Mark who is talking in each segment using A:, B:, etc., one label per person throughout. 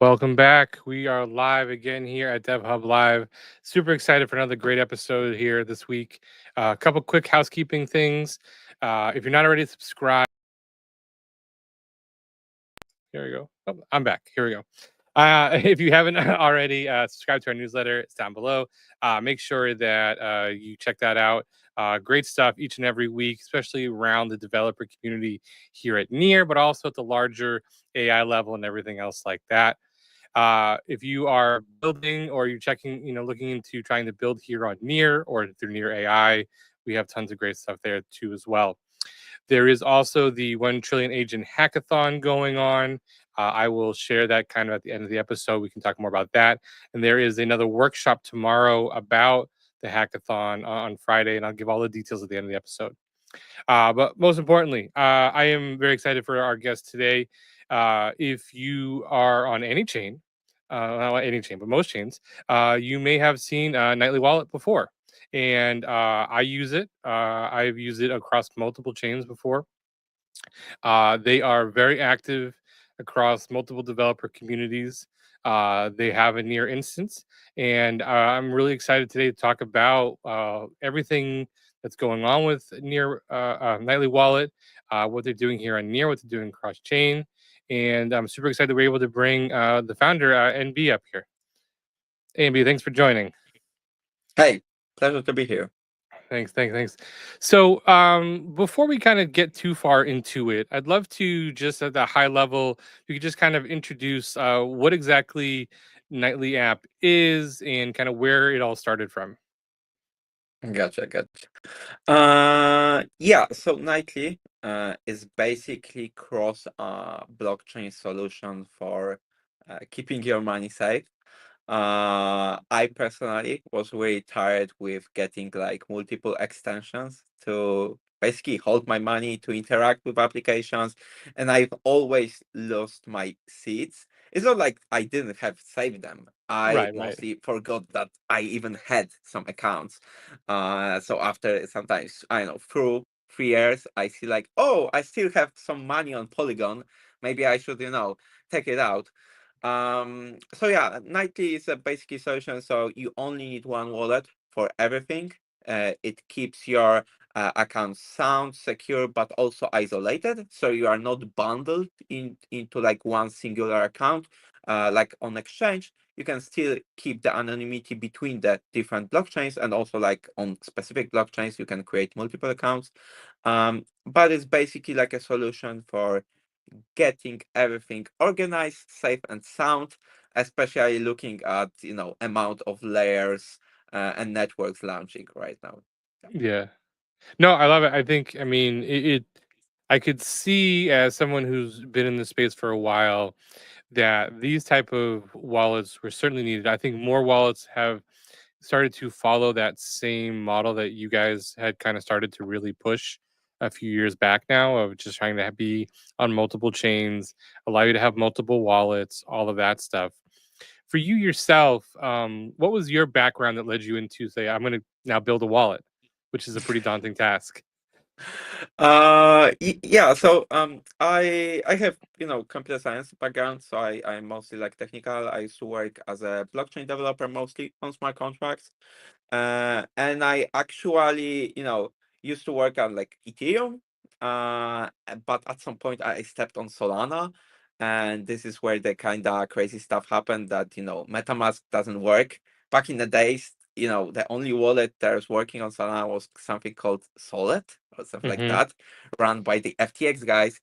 A: Welcome back. We are live again here at DevHub Live. Super excited for another great episode here this week. A couple quick housekeeping things. If you're not already subscribed, here we go. Oh, I'm back. Here we go. If you haven't already subscribed to our newsletter, it's down below. Make sure that you check that out. Great stuff each and every week, especially around the developer community here at Near, but also at the larger AI level and everything else like that. If you are building or you're checking, looking into trying to build here on Near or through Near AI, we have tons of great stuff there too as well. There is also the 1 trillion agent hackathon going on. I will share that kind of at the end of the episode. We can talk more about that. And there is another workshop tomorrow about the hackathon on Friday, and I'll give all the details at the end of the episode. But most importantly, I am very excited for our guest today. If you are on any chain, not any chain, but most chains, you may have seen Nightly Wallet before. And I use it. I've used it across multiple chains before. They are very active across multiple developer communities. They have a near instance, and I'm really excited today to talk about everything that's going on with near Nightly Wallet, what they're doing here on Near, what they're doing cross chain, and I'm super excited we're able to bring the founder NB up here. Hey, NB, thanks for joining.
B: Hey, pleasure to be here.
A: Thanks. So, before we kind of get too far into it, I'd love to just at the high level, you could just kind of introduce what exactly Nightly app is and kind of where it all started from.
B: Gotcha. Yeah, so Nightly is basically cross blockchain solution for keeping your money safe. I personally was really tired with getting like multiple extensions to basically hold my money to interact with applications, and I've always lost my seeds. It's not like I didn't have saved them. I
A: Right.
B: mostly forgot that I even had some accounts. So after sometimes I don't know through 3 years, I see like, oh, I still have some money on Polygon. Maybe I should take it out. So yeah, Nightly is a basically solution. So you only need one wallet for everything. It keeps your account sound, secure, but also isolated. So you are not bundled into like one singular account. Like on exchange, you can still keep the anonymity between the different blockchains, and also like on specific blockchains, you can create multiple accounts. But it's basically like a solution for getting everything organized, safe, and sound, especially looking at amount of layers and networks launching right now.
A: Yeah. No, I love it. I mean, I could see as someone who's been in the space for a while that these type of wallets were certainly needed. I think more wallets have started to follow that same model that you guys had kind of started to really push a few years back now of just trying to be on multiple chains, allow you to have multiple wallets, all of that stuff. For you yourself, what was your background that led you into say, I'm going to now build a wallet, which is a pretty daunting task?
B: Yeah, so I have computer science background, so I'm mostly like technical. I used to work as a blockchain developer mostly on smart contracts. And I actually, used to work on like Ethereum, but at some point I stepped on Solana, and this is where the kind of crazy stuff happened that, MetaMask doesn't work. Back in the days, the only wallet that was working on Solana was something called Solid or something like
A: Hmm.
B: that, run by the FTX guys.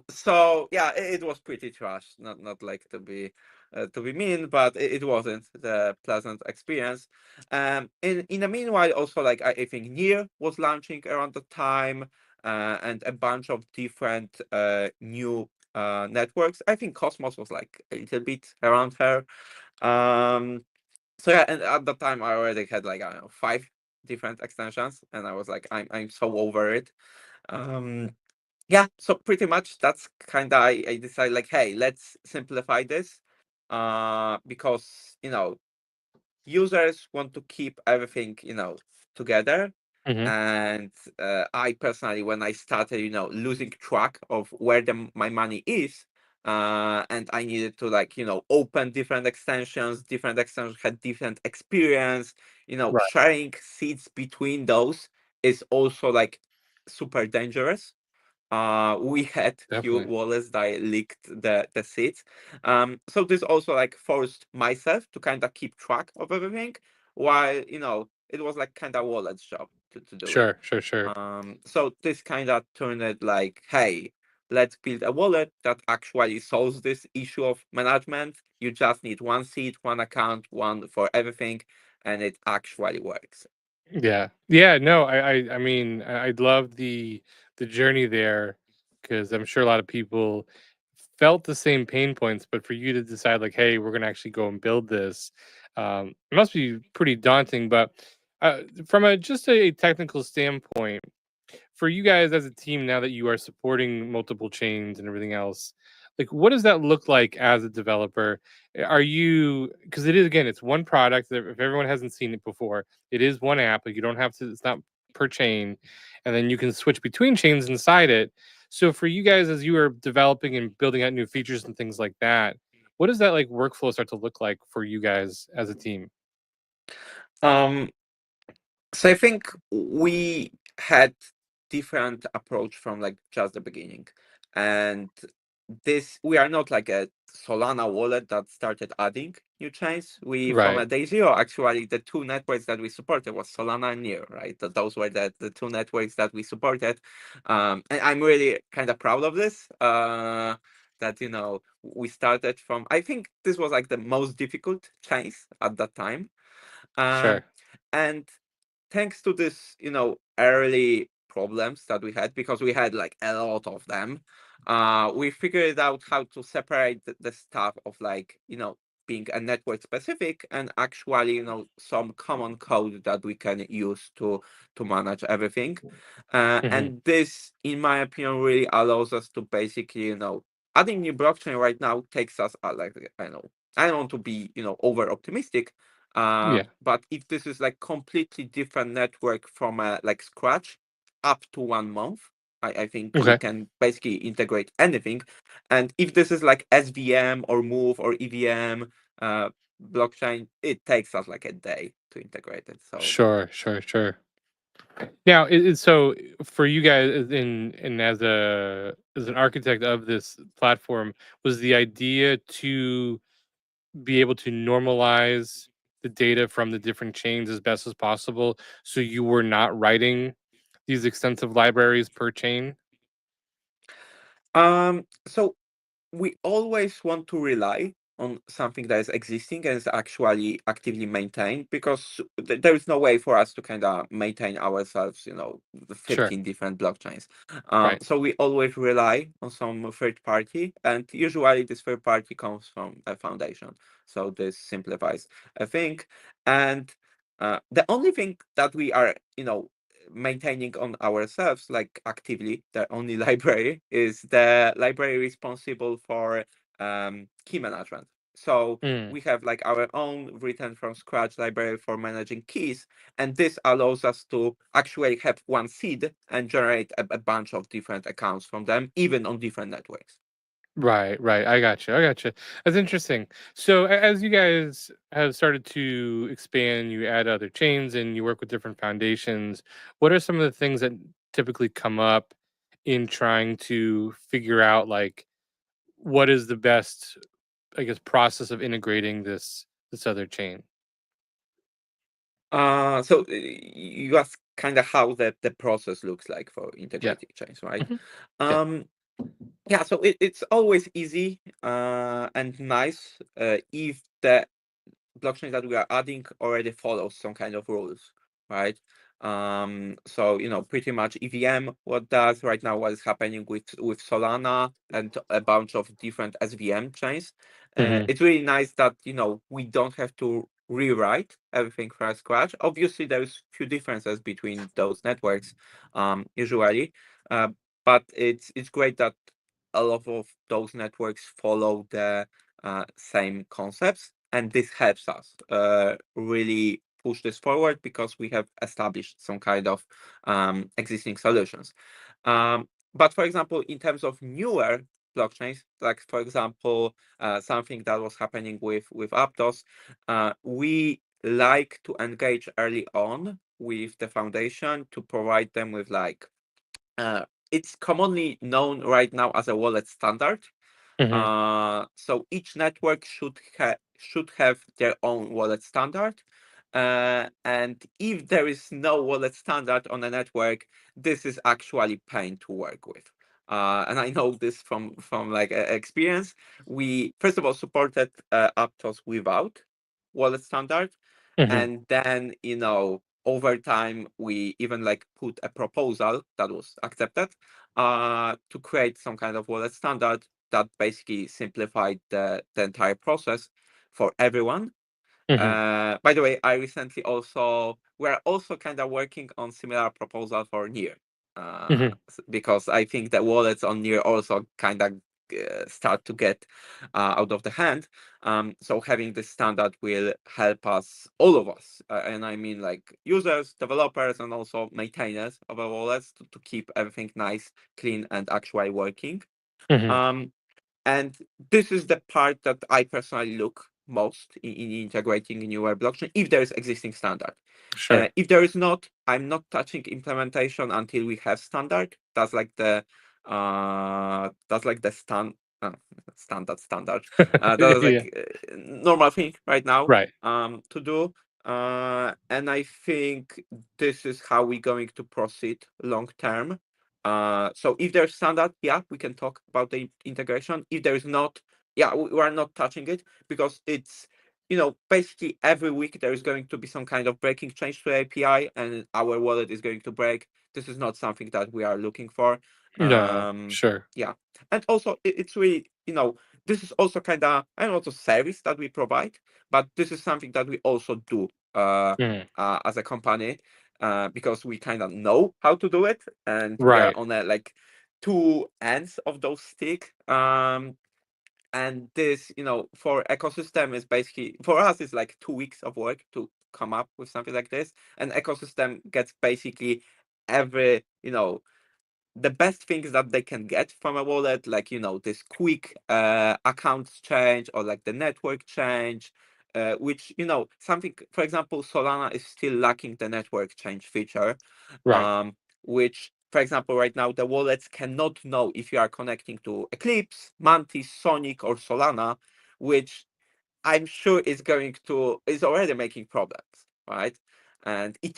B: So yeah, it was pretty trash. Not like to be mean, but it wasn't the pleasant experience. In the meanwhile, also like I think Near was launching around the time, and a bunch of different new networks. I think Cosmos was like a little bit around her. Um, so yeah, and at the time I already had like I don't know 5 different extensions, and I was like, I'm so over it. Um, yeah, so pretty much that's kind of I decided like, hey, let's simplify this, because users want to keep everything together.
A: Hmm.
B: And I personally, when I started losing track of where my money is, and I needed to like open different extensions. Different extensions had different experience.
A: Right.
B: Sharing seeds between those is also like super dangerous. We had few
A: Definitely.
B: wallets that leaked the seeds. So this also like forced myself to kind of keep track of everything, while it was like kind of wallet's job to do it.
A: Sure, sure, sure.
B: So this kind of turned it like, hey, let's build a wallet that actually solves this issue of management. You just need one seed, one account, one for everything, and it actually works.
A: Yeah. Yeah, no, I mean, I'd love the journey there because I'm sure a lot of people felt the same pain points, but for you to decide like, hey, we're gonna actually go and build this, it must be pretty daunting. But from a just a technical standpoint, for you guys as a team now that you are supporting multiple chains and everything else, like what does that look like as a developer? Are you, because it is, again, it's one product. If everyone hasn't seen it before, it is one app. Like you don't have to, it's not per chain, and then you can switch between chains inside it. So for you guys as you are developing and building out new features and things like that, what does that like workflow start to look like for you guys as a team?
B: Um, So I think we had different approach from like just the beginning. And this we are not like a Solana wallet that started adding new chains. We from
A: Right.
B: a day zero, actually the two networks that we supported was Solana and Near, right? Those were the two networks that we supported. And I'm really kind of proud of this. That we started from, I think this was like the most difficult chains at that time. Um,
A: Sure.
B: and thanks to this, early problems that we had, because we had like a lot of them, we figured out how to separate the stuff of like, being a network specific and actually, some common code that we can use to manage everything.
A: Hmm.
B: And this, in my opinion, really allows us to basically, adding new blockchain right now takes us like, I don't want to be, over optimistic,
A: Yeah.
B: but if this is like completely different network from like scratch, up to 1 month, I think we
A: Okay.
B: can basically integrate anything. And if this is like SVM or Move or EVM blockchain, it takes us like a day to integrate it. So
A: Sure, sure, sure. Now, so for you guys in and as an architect of this platform, was the idea to be able to normalize the data from the different chains as best as possible, so you were not writing these extensive libraries per chain?
B: so we always want to rely on something that is existing and is actually actively maintained, because there is no way for us to kind of maintain ourselves, the
A: Sure.
B: 15 different blockchains.
A: Right.
B: So we always rely on some third party, and usually this third party comes from a foundation. So this simplifies a thing. And the only thing that we are, maintaining on ourselves, like actively, the only library is the library responsible for key management. So
A: Mm,
B: we have like our own written from scratch library for managing keys, and this allows us to actually have one seed and generate a bunch of different accounts from them, even on different networks.
A: right, right. I got you. I got you. That's interesting. So as you guys have started to expand, you add other chains and you work with different foundations. What are some of the things that typically come up in trying to figure out like what is the best, I guess, process of integrating this other chain?
B: So you ask kind of how the process looks like for
A: Yeah.
B: integrating chains, right?
A: Hmm. Yeah.
B: Um, yeah, so it's always easy and nice if the blockchain that we are adding already follows some kind of rules, right? So pretty much EVM what does right now, what is happening with Solana and a bunch of different SVM chains.
A: Hmm.
B: It's really nice that we don't have to rewrite everything from scratch. Obviously, there's few differences between those networks, usually, uh, but it's great that a lot of those networks follow the same concepts, and this helps us really push this forward because we have established some kind of existing solutions. But for example, in terms of newer blockchains, like for example, something that was happening with Aptos. We like to engage early on with the foundation to provide them with like it's commonly known right now as a wallet standard.
A: Hmm.
B: So each network should have their own wallet standard. And if there is no wallet standard on a network, this is actually pain to work with. And I know this from like experience. We first of all supported Aptos without wallet standard,
A: Hmm.
B: and then over time we even like put a proposal that was accepted to create some kind of wallet standard that basically simplified the entire process for everyone.
A: Hmm.
B: By the way, I recently we're also kind of working on similar proposal for Near,
A: Hmm.
B: because I think the wallets on Near also kind of start to get out of the hand. So having this standard will help us, all of us, and I mean like users, developers, and also maintainers of our wallets to keep everything nice, clean, and actually working.
A: Hmm.
B: Um, and this is the part that I personally look most in integrating a newer blockchain, if there is existing standard.
A: Sure.
B: If there is not, I'm not touching implementation until we have standard. That's like the standard. That's
A: Yeah.
B: like normal thing right now
A: Right.
B: to do. And I think this is how we're going to proceed long term. So if there's standard, yeah, we can talk about the integration. If there is not, yeah, we are not touching it, because it's, basically every week there is going to be some kind of breaking change to API, and our wallet is going to break. This is not something that we are looking for.
A: No.
B: Um,
A: Sure.
B: yeah, and also it's really, this is also kind of, I don't know, a service that we provide, but this is something that we also do
A: Mhm.
B: as a company, because we kind of know how to do it, and we are
A: Right.
B: on a like two ends of those stick. And this, for ecosystem is basically, for us, it's like 2 weeks of work to come up with something like this. And ecosystem gets basically every, the best things that they can get from a wallet, like this quick accounts change, or like the network change, which something, for example, Solana is still lacking the network change feature,
A: Right.
B: which, for example, right now the wallets cannot know if you are connecting to Eclipse, Mantis, Sonic, or Solana, which I'm sure is already making problems, right? And for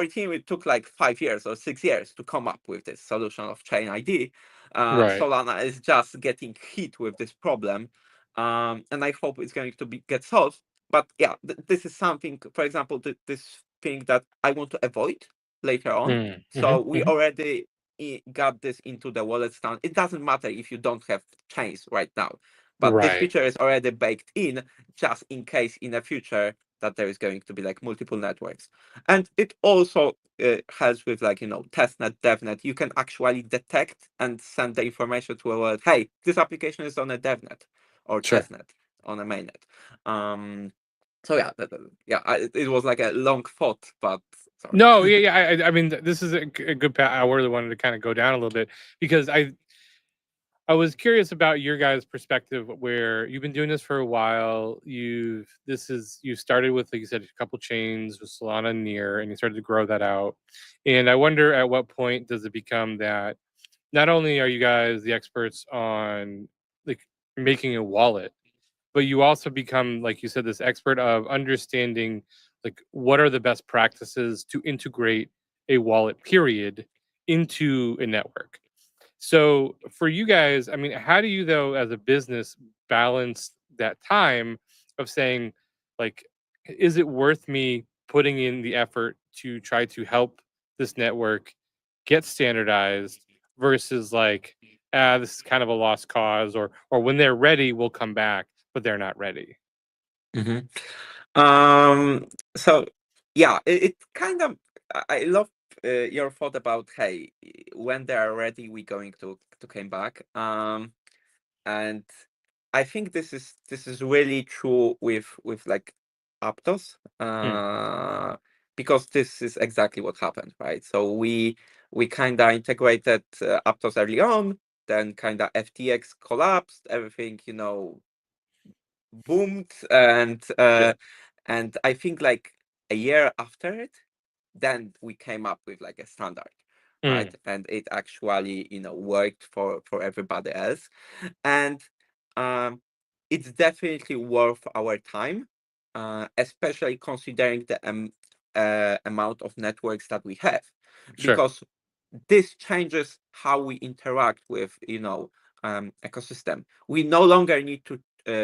B: Ethereum, it took like 5 years or 6 years to come up with this solution of Chain ID.
A: Right.
B: Solana is just getting hit with this problem, and I hope it's going to get solved. But yeah, this is something, for example, this thing that I want to avoid later on.
A: Mm.
B: So
A: Hmm.
B: we
A: Hmm.
B: already got this into the wallet stand. It doesn't matter if you don't have chains right now, but this
A: Right.
B: feature is already baked in, just in case in the future that there is going to be like multiple networks. And it also helps with like, testnet, devnet. You can actually detect and send the information to a wallet. Hey, this application is on a devnet or
A: Sure.
B: testnet on a mainnet. So yeah, it was like a long thought, but sorry.
A: No, yeah, yeah. I mean, this is a good path. I really wanted to kind of go down a little bit because I was curious about your guys' perspective, where you've been doing this for a while. You started with, like you said, a couple chains with Solana and Near, and you started to grow that out. And I wonder, at what point does it become that not only are you guys the experts on like making a wallet, but you also become, like you said, this expert of understanding like what are the best practices to integrate a wallet period into a network. So for you guys, I mean, how do you, though, as a business, balance that time of saying, like, is it worth me putting in the effort to try to help this network get standardized versus like, this is kind of a lost cause, or when they're ready, we'll come back, but they're not ready.
B: hmm So yeah, it kind of, I love your thought about, hey, when they are ready, we're going to come back. And I think this is really true with like Aptos,
A: Mm,
B: because this is exactly what happened, right? So we kind of integrated Aptos early on. then kind of FTX collapsed, everything, boomed, and
A: Yeah.
B: I think like a year after it, then we came up with like a standard, right?
A: Mm,
B: And it actually, worked for everybody else, and um, it's definitely worth our time, especially considering the amount of networks that we have,
A: sure.
B: because this changes how we interact with ecosystem. We no longer need to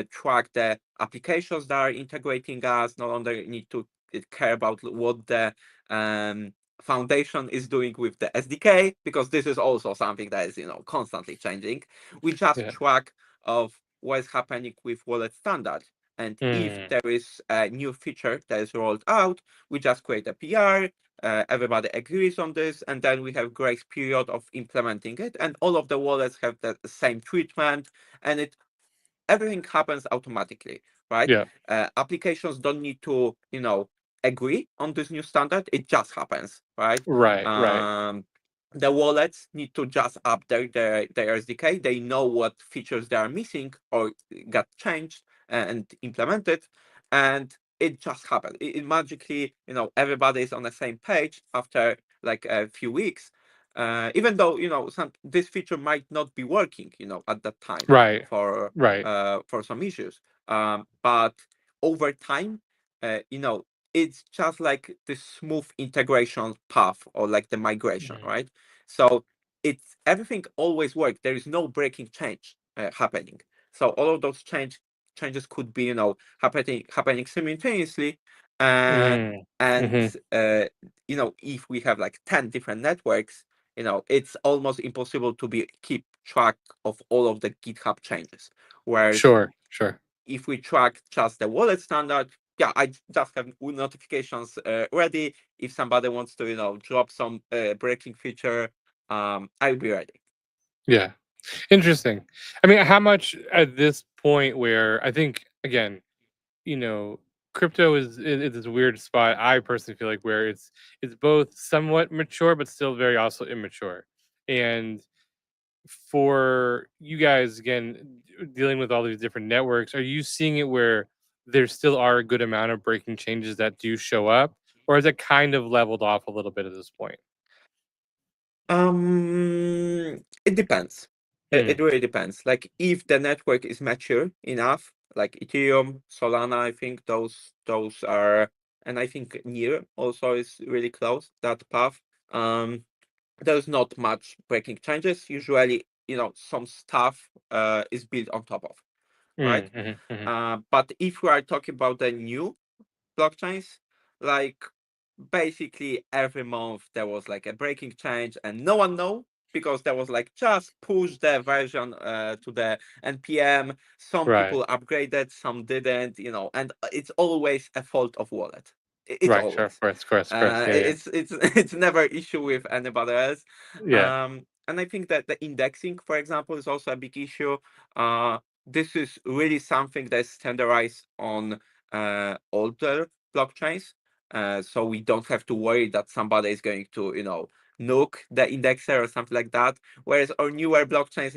B: track the applications that are integrating us, no longer need to care about what the um, foundation is doing with the SDK, because this is also something that is constantly changing. We just
A: Yeah.
B: track of what is happening with wallet standard, and if
A: Mm,
B: there is a new feature that is rolled out, we just create a PR, everybody agrees on this, and then we have grace period of implementing it, and all of the wallets have the same treatment, and everything happens automatically, right?
A: yeah.
B: Applications don't need to agree on this new standard, it just happens, right?
A: Right. Right.
B: um, the wallets need to just update their SDK. They know what features they are missing or got changed and implemented, and it just happened. It magically, everybody is on the same page after like a few weeks. Even though this feature might not be working, at that time
A: Right.
B: for
A: Right.
B: some issues, but over time, you know, it's just like the smooth integration path or like the migration,
A: Mm,
B: right? So it's everything always works. There is no breaking change happening. So all of those changes could be happening simultaneously, uh,
A: mm,
B: and
A: mm-hmm.
B: if we have like 10 different networks, it's almost impossible to be keep track of all of the GitHub changes. Whereas
A: Sure. Sure.
B: if we track just the wallet standard, yeah, I just have notifications ready. If somebody wants to, drop some breaking feature, I'll be ready.
A: Yeah. Interesting. I mean, how much at this point where I think again, you know, crypto is this weird spot. I personally feel like where it's both somewhat mature but still very also immature. And for you guys again dealing with all these different networks, are you seeing it where there still are a good amount of breaking changes that do show up, or is it kind of leveled off a little bit at this point?
B: It depends. It
A: Mm,
B: really depends. Like if the network is mature enough, like Ethereum, Solana, I think those are, and I think Near also is really close that path. Um, there's not much breaking changes. Usually, some stuff is built on top of, right?
A: mm-hmm.
B: But if we are talking about the new blockchains, like basically every month there was like a breaking change and no one know, because there was like just push the version to the npm. Some
A: Right.
B: people upgraded, some didn't, and it's always a fault of wallet. It's
A: Right. Sure.
B: always,
A: Of course. Yeah. Yeah.
B: it's never issue with anybody else.
A: Yeah.
B: And I think that the indexing, for example, is also a big issue. uh this is really something that's standardized on older blockchains, so we don't have to worry that somebody is going to, nuke the indexer or something like that. Whereas our newer blockchains,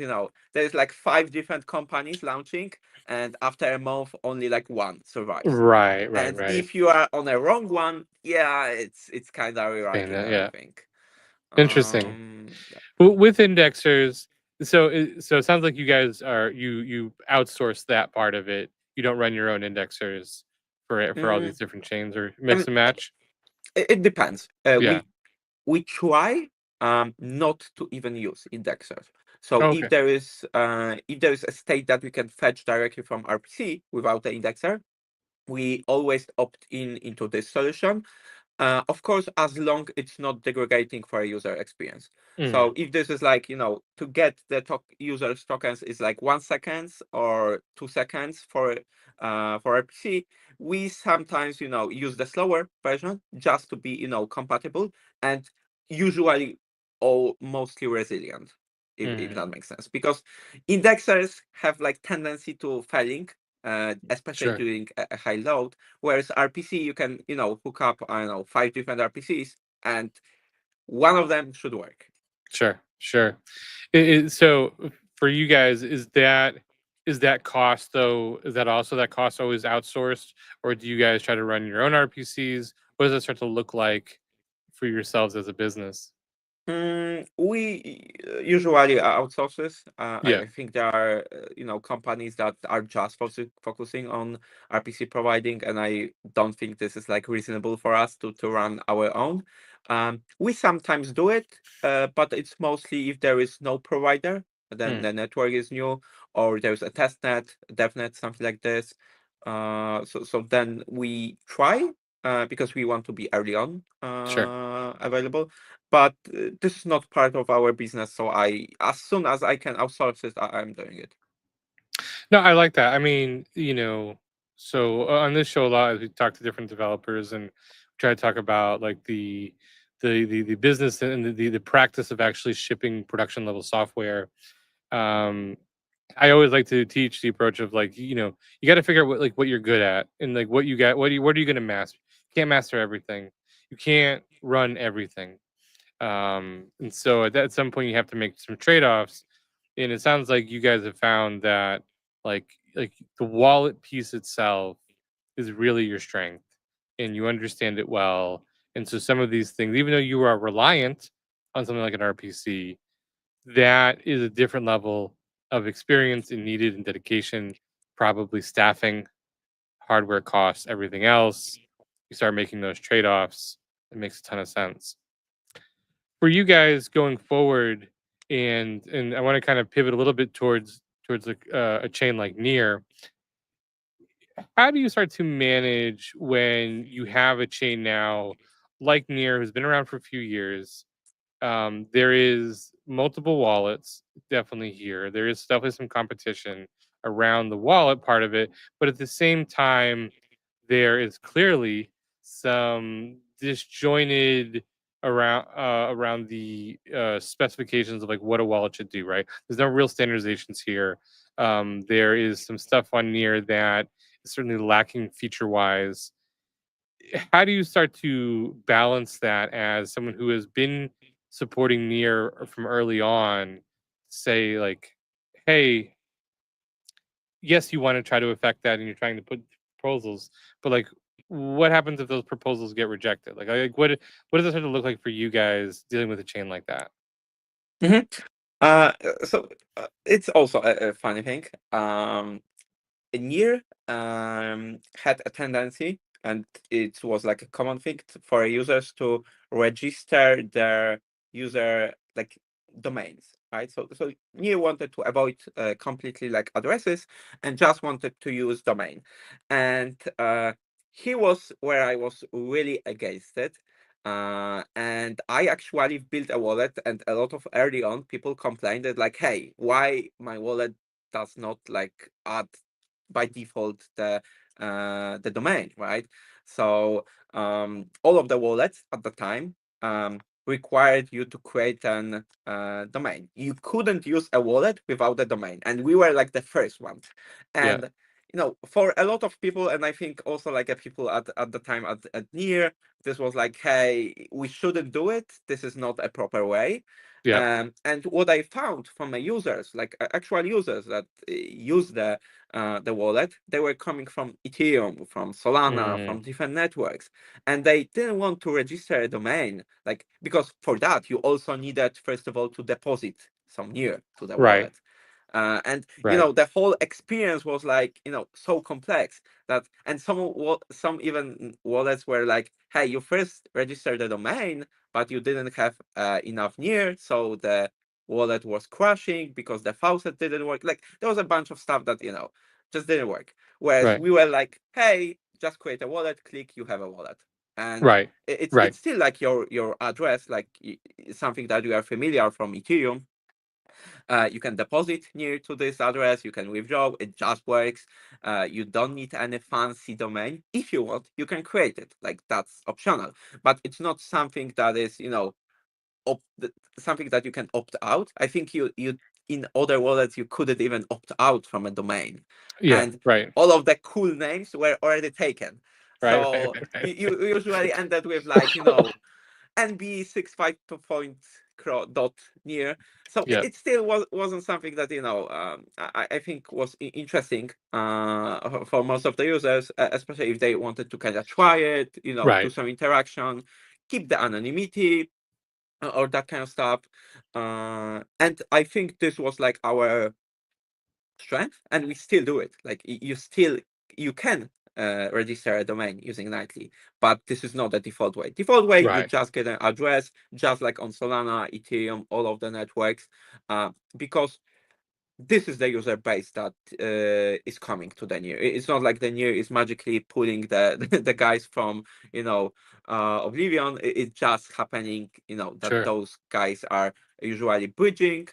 B: there's like 5 different companies launching, and after a month, only like one survives.
A: Right. Right.
B: And
A: Right.
B: if you are on a wrong one, yeah, it's kind of
A: Saying
B: rewriting
A: that. Yeah.
B: everything.
A: Interesting.
B: Yeah.
A: With indexers, so it sounds like you guys are you outsource that part of it. You don't run your own indexers for all
B: Mm,
A: these different chains or
B: I
A: mix
B: mean,
A: and match.
B: it depends.
A: Yeah.
B: We try not to even use indexers. So
A: Oh, okay.
B: if there is a state that we can fetch directly from RPC without the indexer, we always opt into this solution. Of course, as long it's not degrading for a user experience.
A: Mm,
B: So if this is like, to get the user's tokens is like 1 second or 2 seconds for RPC, we sometimes, use the slower version just to be, compatible, and usually all mostly resilient, if
A: mm,
B: that makes sense. Because indexers have like tendency to failing, especially
A: sure.
B: during a high load. Whereas RPC, you can, hook up, I don't know, 5 different RPCs, and one of them should work.
A: Sure. Sure. So for you guys, is that cost though? Is that also that cost always outsourced, or do you guys try to run your own RPCs? What does that start to look like for yourselves as a business?
B: We usually outsource this. I
A: Yeah,
B: think there are, companies that are just focusing on RPC providing, and I don't think this is like reasonable for us to run our own. We sometimes do it, but it's mostly if there is no provider, then
A: mm,
B: the network is new, or there's a test net, DevNet, something like this. So then we try, because we want to be early on
A: sure.
B: available, but this is not part of our business, so as soon as I can outsource it, I'm doing it.
A: No, I like that. I mean, so on this show a lot, we talk to different developers and try to talk about like the business and the practice of actually shipping production level software. Um, I always like to teach the approach of like, you got to figure out what you're good at and like what you got, what are you going to master? You can't master everything. You can't run everything. And so at some point you have to make some trade-offs. And it sounds like you guys have found that like the wallet piece itself is really your strength and you understand it well. And so some of these things, even though you are reliant on something like an RPC, that is a different level of experience and needed and dedication, probably staffing, hardware costs, everything else. You start making those trade-offs. It makes a ton of sense for you guys going forward. And I want to kind of pivot a little bit towards a chain like Near. How do you start to manage when you have a chain now like Near, who's been around for a few years? There is multiple wallets definitely here. There is definitely some competition around the wallet part of it, but at the same time, there is clearly some disjointed around the specifications of like what a wallet should do. Right? There's no real standardizations here. There is some stuff on Near that is certainly lacking feature wise. How do you start to balance that as someone who has been supporting Near from early on? Say like, hey, yes, you want to try to affect that, and you're trying to put proposals, but like, what happens if those proposals get rejected? Like what does it start to look like for you guys dealing with a chain like that?
B: hmm so it's also a funny thing. Near had a tendency, and it was like a common thing for users to register their user like domains, right? So Near wanted to avoid completely like addresses and just wanted to use domain, and he was where I was really against it. And I actually built a wallet, and a lot of early on people complained that like, hey, why my wallet does not like add by default the domain, right? So all of the wallets at the time required you to create an domain. You couldn't use a wallet without a domain, and we were like the first ones.
A: Yeah,
B: And for a lot of people, and I think also like people at the time at Near, this was like, hey, we shouldn't do it. This is not a proper way.
A: yeah,
B: And what I found from my users, like actual users that use the wallet, they were coming from Ethereum, from Solana,
A: mm,
B: from different networks, and they didn't want to register a domain, like because for that you also needed first of all to deposit some Near to the
A: right,
B: wallet. And
A: right,
B: the whole experience was like so complex that, and some even wallets were like, hey, you first registered the domain but you didn't have enough Near, so the wallet was crashing because the faucet didn't work. Like there was a bunch of stuff that just didn't work. Whereas
A: right,
B: we were like, hey, just create a wallet, click, you have a wallet, and
A: right,
B: it's
A: right,
B: still like your address, like something that you are familiar from Ethereum. You can deposit near to this address, you can withdraw, it just works. You don't need any fancy domain. If you want, you can create it, like that's optional, but it's not something that is something that you can opt out. I think you in other wallets you couldn't even opt out from a domain,
A: yeah,
B: and
A: right,
B: all of the cool names were already taken.
A: right, right,
B: So
A: right,
B: you usually ended with like nb65 dot near. So
A: Yeah.
B: it still wasn't something that I think was interesting for most of the users, especially if they wanted to kind of try it, do
A: Right.
B: some interaction, keep the anonymity, or that kind of stuff. And I think this was like our strength, and we still do it. Like you can register a domain using nightly, but this is not the default way. Default way, you
A: Right.
B: just get an address, just like on Solana, Ethereum, all of the networks, because this is the user base that is coming to the near. It's not like the near is magically pulling the the guys from Oblivion. It's just happening, that
A: Sure.
B: those guys are usually bridging.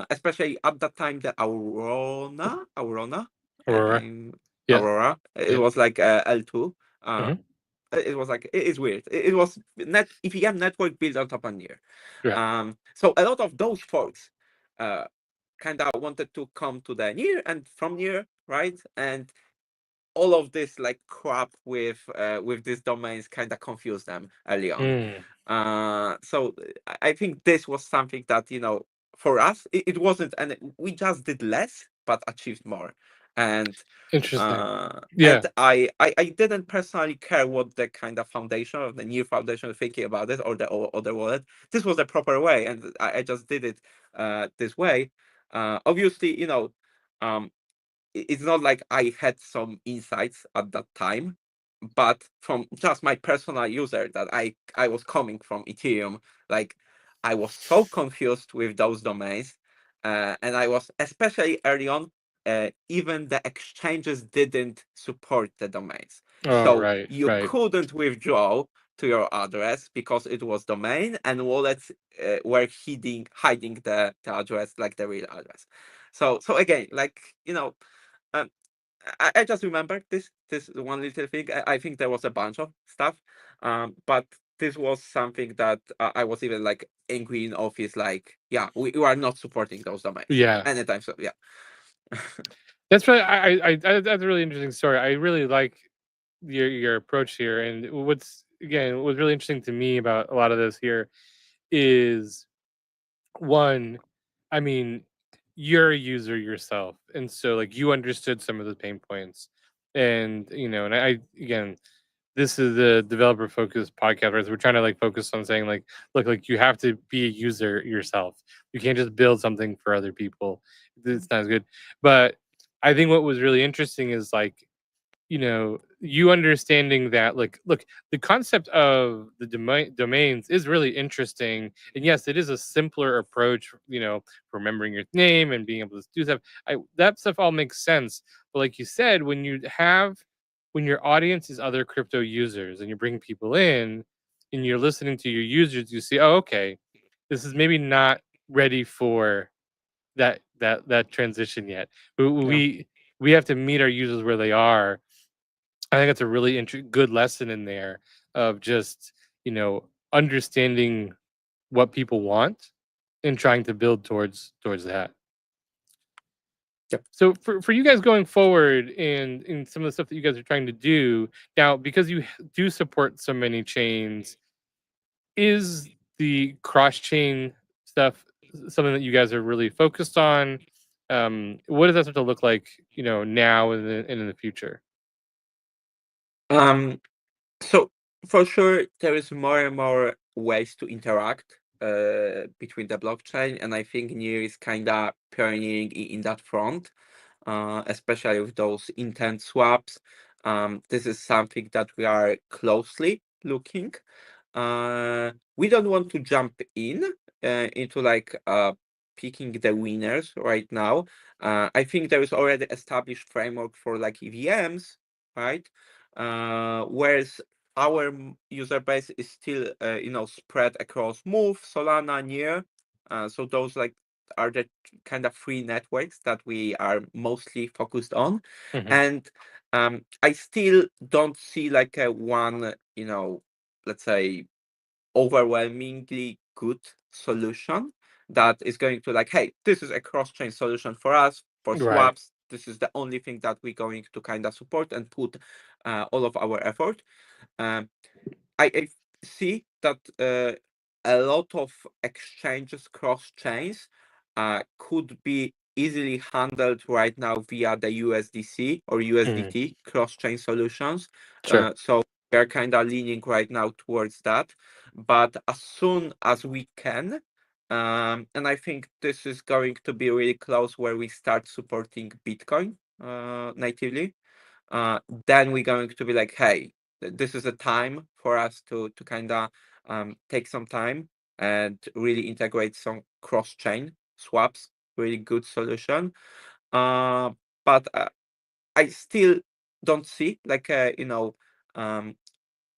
B: Especially at that time, the Aurora,
A: Aurora.
B: I'm
A: Yeah.
B: Aurora. It
A: Yeah.
B: was like L2.
A: Hmm.
B: It was like it's weird. It was net EVM network built on top of near.
A: Yeah.
B: So a lot of those folks uh, kind of wanted to come to the near and from near, right? And all of this like crap with these domains kind of confused them early on.
A: Mm.
B: So I think this was something that for us it wasn't, and we just did less but achieved more. And
A: Interesting.
B: uh,
A: Yeah.
B: and I didn't personally care what the kind of foundation of the new foundation was thinking about it, or the other wallet. This was the proper way, and I just did it this way. Obviously, um, it's not like I had some insights at that time, but from just my personal user that I was coming from Ethereum, like I was so confused with those domains, and I was especially early on. Even the exchanges didn't support the domains,
A: Oh,
B: so
A: right.
B: you
A: Right.
B: couldn't withdraw to your address because it was domain, and wallets were hiding the address, like the real address. So again, like um, I just remember this one little thing. I think there was a bunch of stuff, but this was something that I was even like angry in office. Like, yeah, we are not supporting those domains
A: Yeah.
B: anytime. So yeah,
A: That's really that's a really interesting story. I really like your approach here, and what's really interesting to me about a lot of this here is one, I mean, you're a user yourself, and so like you understood some of the pain points, and and I again, this is the developer focused podcast, right? So we're trying to like focus on saying like, look, like you have to be a user yourself. You can't just build something for other people. It's not as good. But I think what was really interesting is like, you understanding that like, look, the concept of the domains is really interesting, and yes, it is a simpler approach, for remembering your name and being able to do stuff. That stuff all makes sense. But like you said, when your audience is other crypto users and you bring people in and you're listening to your users, you see, oh, okay, this is maybe not ready for that transition yet. we
B: yeah,
A: we we have to meet our users where they are. I think that's a really good lesson in there of just, understanding what people want and trying to build towards that.
B: yeah.
A: So for you guys going forward and in some of the stuff that you guys are trying to do now, because you do support so many chains, is the cross chain stuff something that you guys are really focused on? What does that start to look like, now and in the future?
B: Um, so for sure there is more and more ways to interact between the blockchain, and I think Near is kind of pioneering in that front, especially with those intent swaps. This is something that we are closely looking. We don't want to jump into like picking the winners right now. I think there is already established framework for like EVMs, right? Whereas our user base is still spread across Move, Solana, Near. So those like are the kind of free networks that we are mostly focused on.
A: Hmm.
B: And I still don't see like a one, let's say, overwhelmingly good solution that is going to like, hey, this is a cross-chain solution for us for
A: Right.
B: swaps. This is the only thing that we're going to kind of support and put all of our effort. Um, I see that a lot of exchanges cross chains could be easily handled right now via the USDC or
A: Mhm.
B: USDT cross chain solutions.
A: Sure.
B: So we're kind of leaning right now towards that. But as soon as we can, and I think this is going to be really close where we start supporting Bitcoin natively, then we're going to be like, hey, this is a time for us to kind of take some time and really integrate some cross-chain swaps. Really good solution. Uh, but I still don't see like um,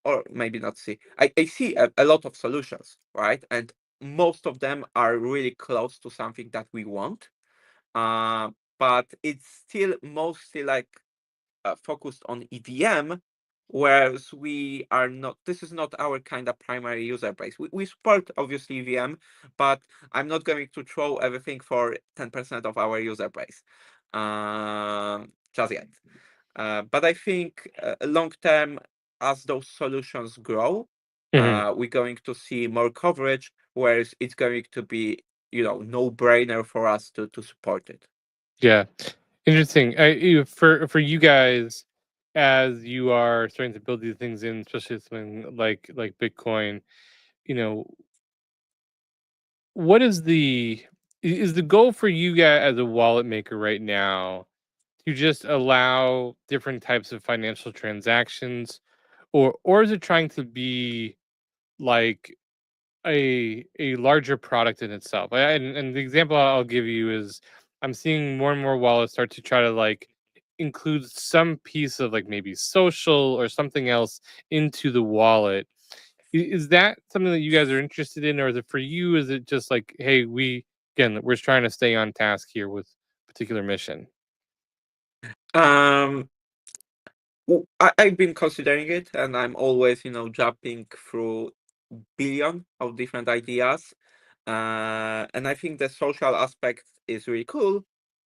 B: or maybe not see. I see a lot of solutions, right? And most of them are really close to something that we want. Uh, but it's still mostly like focused on EVM, whereas we are not. This is not our kind of primary user base. We support obviously EVM, but I'm not going to throw everything for 10% of our user base just yet. But I think long term, as those solutions grow,
A: Mhm.
B: we're going to see more coverage, whereas it's going to be no brainer for us to support it.
A: Yeah. Interesting. For you guys, as you are starting to build these things in, especially something like Bitcoin, you know, what is the goal for you guys as a wallet maker right now to just allow different types of financial transactions, or is it trying to be like a larger product in itself? And the example I'll give you is I'm seeing more and more wallets start to try to like include some piece of like maybe social or something else into the wallet. Is that something that you guys are interested in, or is it for you? Is it just like, hey, we're just trying to stay on task here with particular mission?
B: Um, I've been considering it, and I'm always, jumping through billion of different ideas. And I think the social aspect is really cool,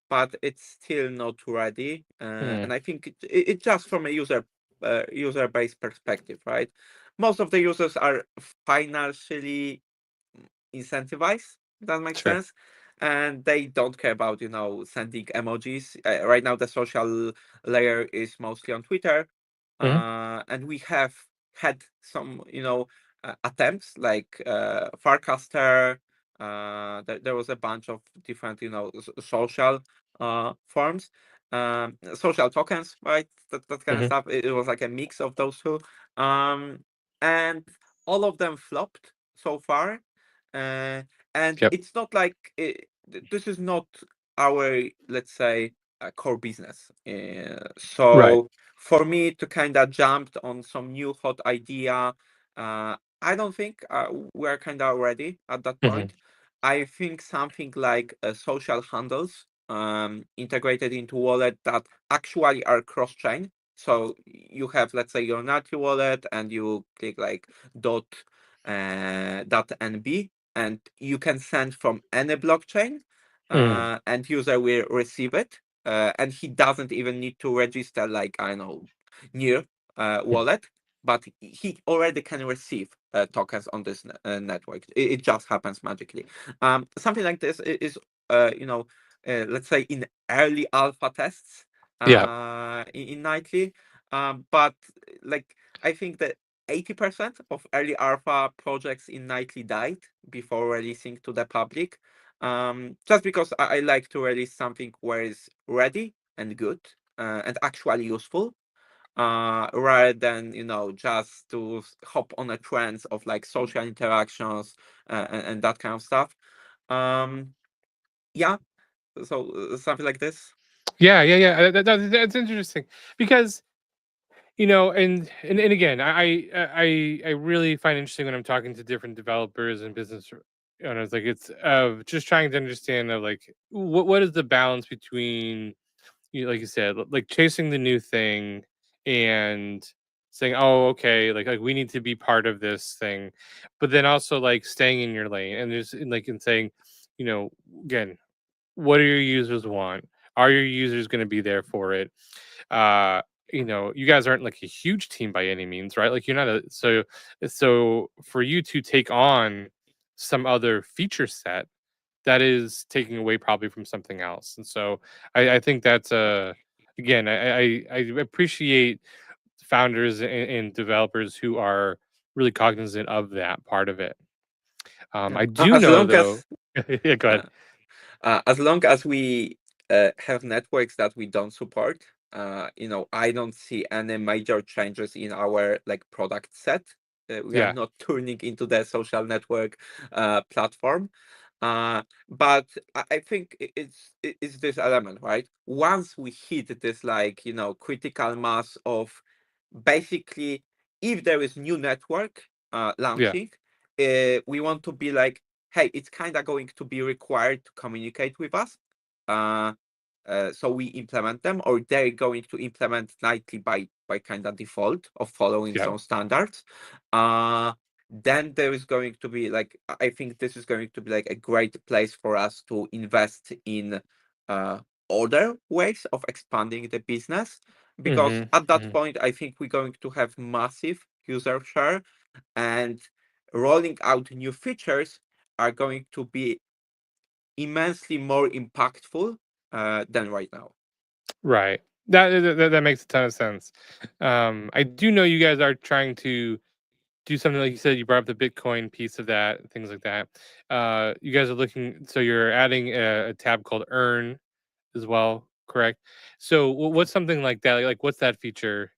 B: but it's still not ready.
A: Hmm.
B: And I think it just from a user base perspective, right? Most of the users are financially incentivized. If that makes
A: Sure.
B: sense. And they don't care about, sending emojis. Right now, the social layer is mostly on Twitter.
A: Hmm.
B: And we have had some, attempts like Farcaster. There was a bunch of different, social forms, social tokens, right? That kind of
A: Hmm.
B: stuff. It was like a mix of those two. And all of them flopped so far. Uh, and
A: Yep.
B: it's not like this is not our, let's say, core business.
A: Right.
B: So for me to kind of jump on some new hot idea, I don't think we're kind of ready at that
A: Hmm.
B: point. I think something like social handles integrated into wallet that actually are cross-chain. So you have, let's say, your Nati wallet, and you click like dot .nb, and you can send from any blockchain,
A: Hmm.
B: and user will receive it, and he doesn't even need to register like I know near wallet, but he already can receive tokens on this network. It just happens magically. Something like this is let's say in early alpha tests
A: Yeah.
B: in nightly, but like I think that 80% of early alpha projects in nightly died before releasing to the public. Just because I like to release something where it's ready and good and actually useful, rather than just to hop on a trend of like social interactions and that kind of stuff. Um, yeah, so something like this.
A: Yeah. Yeah. Yeah. That's interesting because and again, I really find interesting when I'm talking to different developers and business owners. Like it's just trying to understand of like what is the balance between like you said, like chasing the new thing and saying, oh, okay, like we need to be part of this thing, but then also like staying in your lane and just and saying, you know, again, what do your users want? Are your users going to be there for it? Uh, you guys aren't like a huge team by any means, right? Like you're not a so for you to take on some other feature set, that is taking away probably from something else. And so I think that's again, I appreciate founders and developers who are really cognizant of that part of it.
B: Yeah.
A: I do
B: As
A: know
B: long
A: though.
B: as
A: Yeah, go ahead.
B: uh, as long as we have networks that we don't support, I don't see any major changes in our like product set. We are
A: Yeah.
B: not turning into the social network platform. But I think it's this element, right? Once we hit this like critical mass of basically, if there is new network
A: Yeah.
B: launching, we want to be like, hey, it's kind of going to be required to communicate with us. Uh, so we implement them, or they're going to implement nightly by kind of default of following
A: Yeah.
B: some standards. Uh, then there is going to be like, I think this is going to be like a great place for us to invest in uh, other ways of expanding the business, because
A: Hmm.
B: at that
A: Hmm.
B: point I think we're going to have massive user share, and rolling out new features are going to be immensely more impactful than right now.
A: Right. That makes a ton of sense. I do know you guys are trying to do something like you said. You brought up the Bitcoin piece of that, things like that. You guys are looking. So you're adding a tab called Earn as well, correct? So what's something like that? Like what's that feature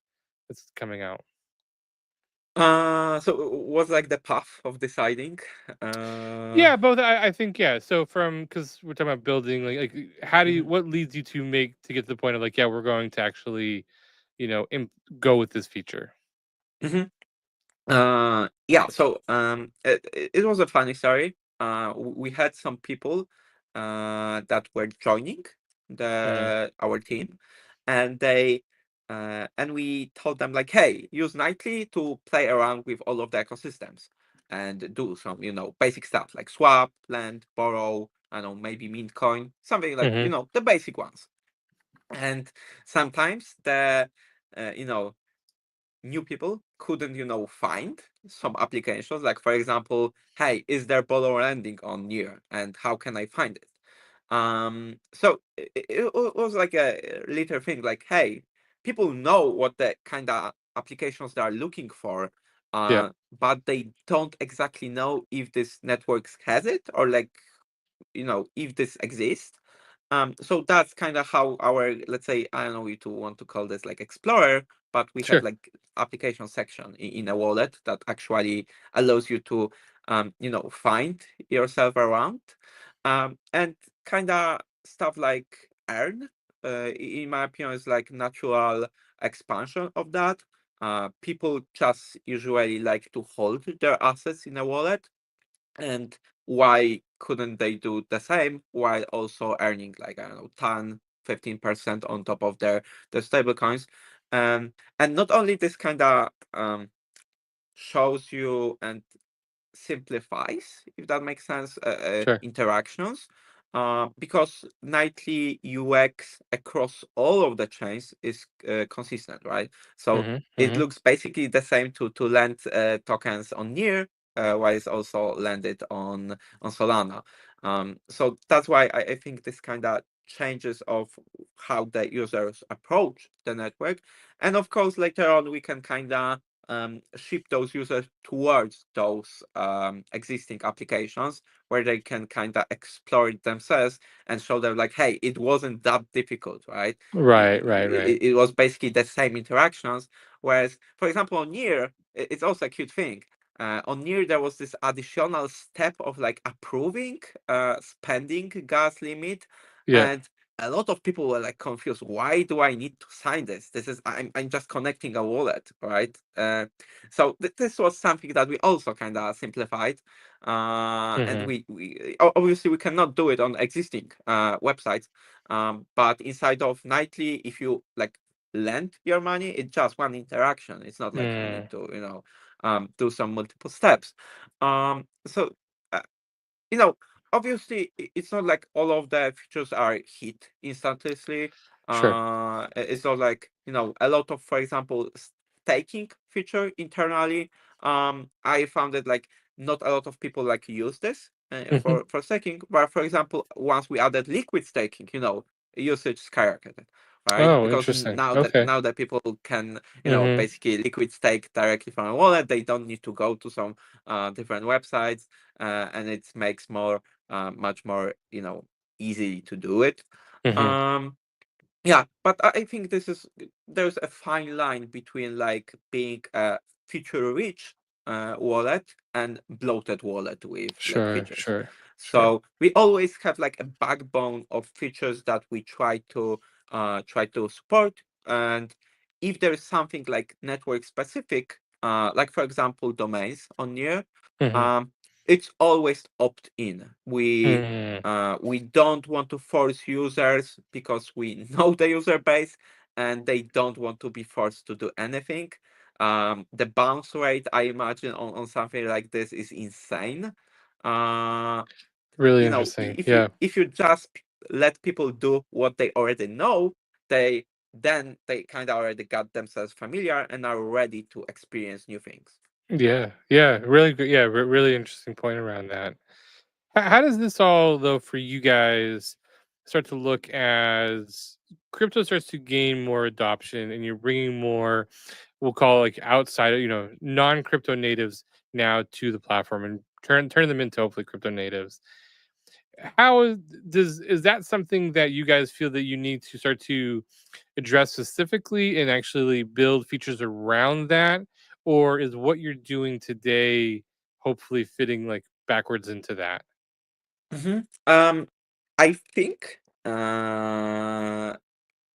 A: that's coming out?
B: So what's like the path of deciding? Uh,
A: Yeah, both. I think yeah. So from because we're talking about building, how do you
B: mhm,
A: what leads you to get to the point of like yeah we're going to actually go with this feature.
B: mhm. Yeah, so it was a funny story. We had some people that were joining
A: Mm,
B: our team, and we told them like, hey, use Nightly to play around with all of the ecosystems and do some basic stuff like swap, lend, borrow, I don't know, maybe mint coin, something like
A: mm-hmm.
B: the basic ones. And sometimes the you know new people couldn't find some applications, like for example, hey, is there borrow lending on near, and how can I find it? So it was like a little thing, like, hey, people know what the kind of applications they are looking for,
A: Yeah,
B: but they don't exactly know if this networks has it, or like if this exists. So that's kind of how our, let's say, I don't know if you want to call this like Explorer, but we have
A: sure.
B: like application section in a wallet that actually allows you to, find yourself around, and kind of stuff like earn. In my opinion, is like natural expansion of that. People just usually like to hold their assets in a wallet, and why couldn't they do the same while also earning like, I don't know, 10-15% on top of their stable coins? And not only this kind of shows you and simplifies, if that makes sense,
A: Sure.
B: interactions, because nightly UX across all of the chains is consistent, right? So
A: Mm-hmm.
B: it
A: Mm-hmm.
B: looks basically the same to lend tokens on near, while it's also landed on Solana. So that's why I think this kind of changes of how the users approach the network, and of course later on we can kind of ship those users towards those existing applications where they can kind of explore it themselves and show them like, hey, it wasn't that difficult, right?
A: Right. Right. Right.
B: It was basically the same interactions. Whereas, for example, on Near, it's also a cute thing. On Near, there was this additional step of like approving spending gas limit,
A: Yeah.
B: and a lot of people were like confused. Why do I need to sign this? This is I'm just connecting a wallet, right? So this was something that we also kind of simplified, and
A: Mm-hmm.
B: obviously we cannot do it on existing websites, but inside of Nightly, if you like lend your money, it's just one interaction. It's not like you need
A: Mm.
B: to do some multiple steps. So uh, you know obviously it's not like all of the features are hit instantaneously.
A: Sure.
B: It's not like, a lot of, for example, staking feature internally. I found it like not a lot of people like use this
A: Hmm.
B: for staking, but for example, once we added liquid staking, usage skyrocketed, right?
A: Oh,
B: Because
A: interesting.
B: now that
A: Okay.
B: people can,
A: Hmm.
B: basically liquid stake directly from a wallet, they don't need to go to some different websites, and it makes much more, easy to do it.
A: Hmm.
B: Um, yeah, but I think there's a fine line between like being a feature-rich wallet and bloated wallet with like
A: Sure,
B: features.
A: sure, sure.
B: So we always have like a backbone of features that we try to support. And if there is something like network specific, like for example domains on Near,
A: Hmm.
B: um, it's always opt-in.
A: Mm,
B: We don't want to force users because we know the user base and they don't want to be forced to do anything. The bounce rate, I imagine, on something like this is insane. Uh,
A: really interesting. Yeah.
B: if you just let people do what they already know, they kind of already got themselves familiar and are ready to experience new things.
A: Yeah. Yeah. Really good. Yeah. Really interesting point around that. How does this all, though, for you guys start to look as crypto starts to gain more adoption and you're bringing more, we'll call like outside, non crypto natives now to the platform and turn them into hopefully crypto natives? How is that something that you guys feel that you need to start to address specifically and actually build features around that, or is what you're doing today hopefully fitting like backwards into that?
B: Hmm. I think uh,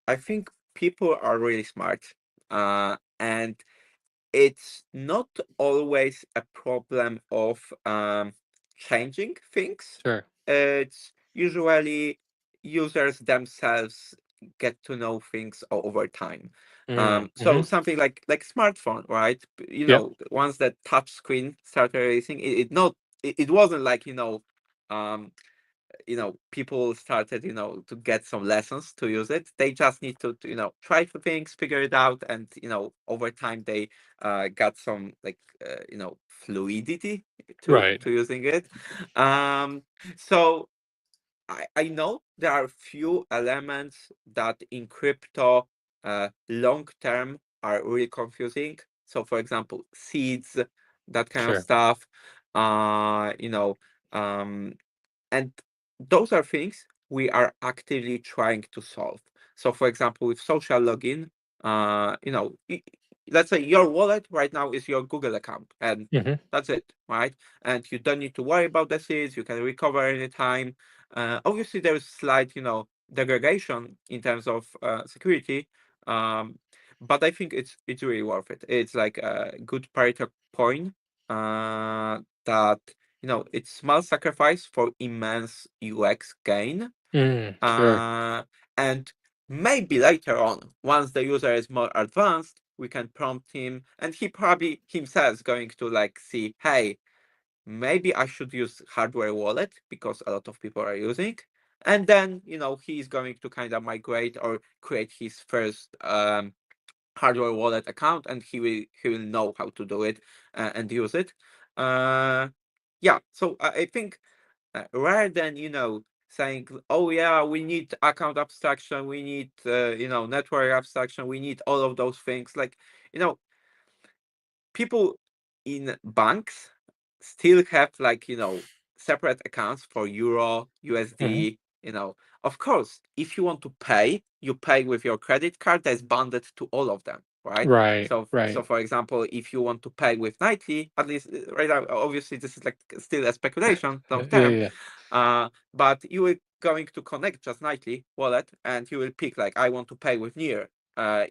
B: I think people are really smart, and it's not always a problem of changing things.
A: Sure.
B: It's usually users themselves get to know things over time. So
A: Mm-hmm.
B: something like smartphone, right?
A: Yep.
B: Once that touch screen started releasing, it wasn't like um, people started to get some lessons to use it. They just need to try for things, figure it out, and over time they got some like fluidity
A: Right.
B: to using it. So I know there are few elements that in crypto long term are really confusing. So for example, seeds, that kind of
A: Sure.
B: stuff. uh you know um and those are things we are actively trying to solve. So, for example, with social login, let's say your wallet right now is your Google account, and
A: Hmm.
B: that's it, right? And you don't need to worry about the seeds. You can recover anytime. Obviously, there's slight, degradation in terms of security, um, but I think it's really worth it. It's like a good Pareto point that it's small sacrifice for immense UX gain.
A: Sure.
B: Uh, and maybe later on, once the user is more advanced, we can prompt him, and he probably himself is going to like see, hey, maybe I should use hardware wallet because a lot of people are using. And then, he's going to kind of migrate or create his first hardware wallet account, and he will know how to do it and use it. Uh, yeah, so I think rather than saying, oh yeah, we need account abstraction, we need network abstraction, we need all of those things, like you know people in banks still have like separate accounts for euro,
A: Hmm.
B: USD. Of course, if you want to pay, you pay with your credit card that's bonded to all of them, right?
A: Right.
B: So
A: Right.
B: for example, if you want to pay with nightly, at least right now, obviously this is like still a speculation long
A: Yeah.
B: term,
A: Yeah.
B: but you are going to connect just nightly wallet, and you will pick like, I want to pay with Near,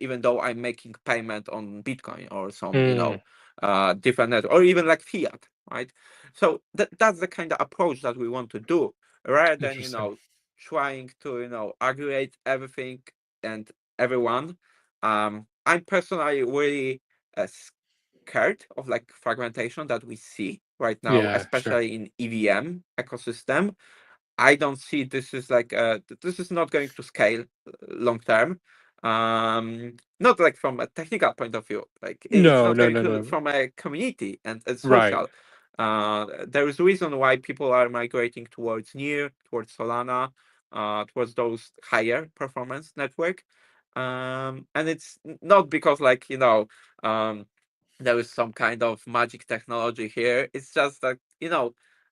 B: even though I'm making payment on Bitcoin or some
A: Mm,
B: different network, or even like fiat, right? So that's the kind of approach that we want to do, rather than
A: interesting.
B: trying to aggregate everything and everyone. I'm personally really scared of like fragmentation that we see right now,
A: Yeah. Sure.
B: especially in EVM ecosystem. I don't see this is like this is not going to scale long term. Not like from a technical point of view, like it's
A: No,
B: not
A: no,
B: going
A: no,
B: to
A: no.
B: from a community and
A: Right.
B: social. There is a reason why people are migrating towards Near, towards Solana, towards those higher performance network. And it's not because like there is some kind of magic technology here. It's just that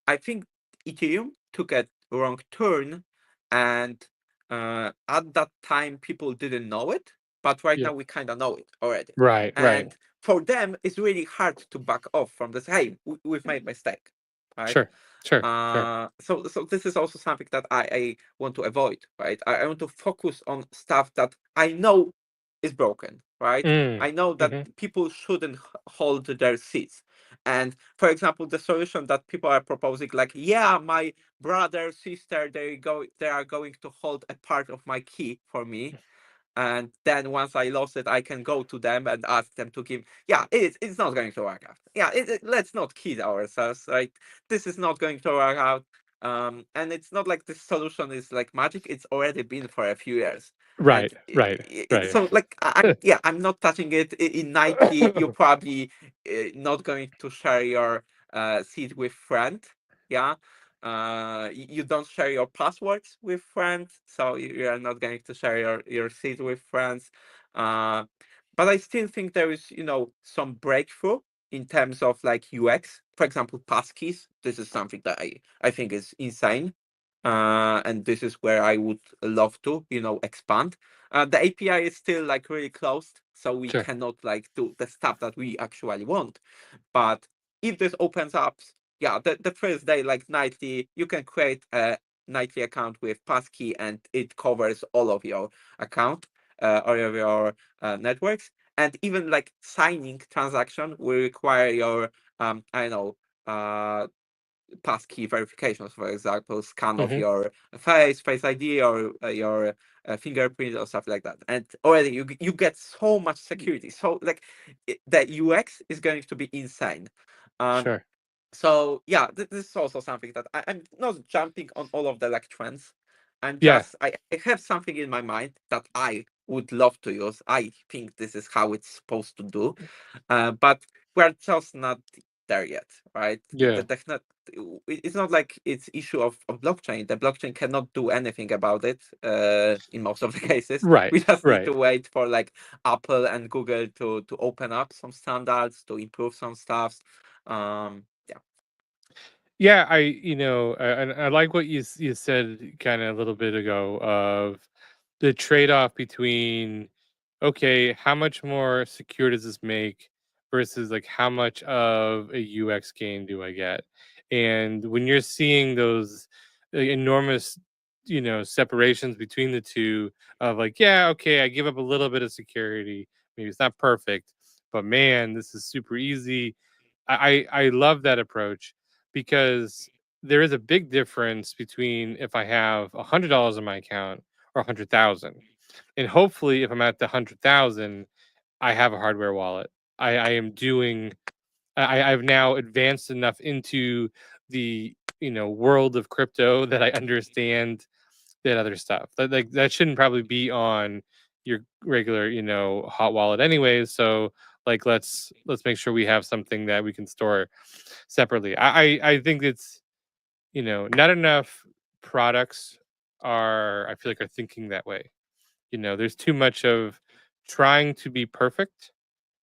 B: I think Ethereum took a wrong turn, and at that time people didn't know it, but right
A: Yeah.
B: now we kind of know it already.
A: Right, right.
B: And for them, it's really hard to back off from this. Hey, we've made mistake, right?
A: Sure. Sure. Sure.
B: So this is also something that I want to avoid, right? I want to focus on stuff that I know is broken, right?
A: Mm.
B: I know that
A: Mhm.
B: people shouldn't hold their seats. And for example, the solution that people are proposing, like, yeah, my brother, sister, they are going to hold a part of my key for me, and then once I lost it, I can go to them and ask them to give. Yeah, it's not going to work out. Yeah, let's not kid ourselves. Right, this is not going to work out. And it's not like this solution is like magic. It's already been for a few years, and
A: Right, right, right.
B: so like I'm not touching it. In Nike, you're probably not going to share your seat with friend. Yeah, you don't share your passwords with friends, so you are not going to share your seat with friends. uh but I still think there is some breakthrough in terms of like UX. For example, passkeys, this is something that I think is insane. And this is where I would love to expand. The API is still like really closed, so we
A: Sure.
B: cannot like do the stuff that we actually want. But if this opens up, yeah, the first day, like nightly, you can create a nightly account with passkey, and it covers all of your account, all of your networks. And even like signing transaction will require your I don't know, passkey verifications, for example, scan of
A: Mhm.
B: your face ID, or your fingerprint or stuff like that. And already you get so much security. So like the UX is going to be insane. Um,
A: Sure.
B: so yeah, this is also something that I'm not jumping on all of the like trends. I'm
A: Yeah.
B: just I have something in my mind that I would love to use. I think this is how it's supposed to do, but we're just not there yet, right?
A: Yeah.
B: The techno It's not like it's issue of blockchain. The blockchain cannot do anything about it in most of the cases.
A: Right,
B: We just need
A: right.
B: to wait for like Apple and Google to open up some standards, to improve some stuff. Yeah.
A: Yeah, and I like what you said kind of a little bit ago of the trade-off between, okay, how much more secure does this make versus like how much of a UX gain do I get? And when you're seeing those enormous, separations between the two of like, yeah, okay, I give up a little bit of security. Maybe it's not perfect, but man, this is super easy. I love that approach because there is a big difference between if I have $100 in my account or 100,000. And hopefully, if I'm at the 100,000, I have a hardware wallet. I am doing. I've now advanced enough into the world of crypto that I understand that other stuff. That shouldn't probably be on your regular hot wallet anyways. So like let's make sure we have something that we can store separately. I think it's not enough products I feel like are thinking that way. There's too much of trying to be perfect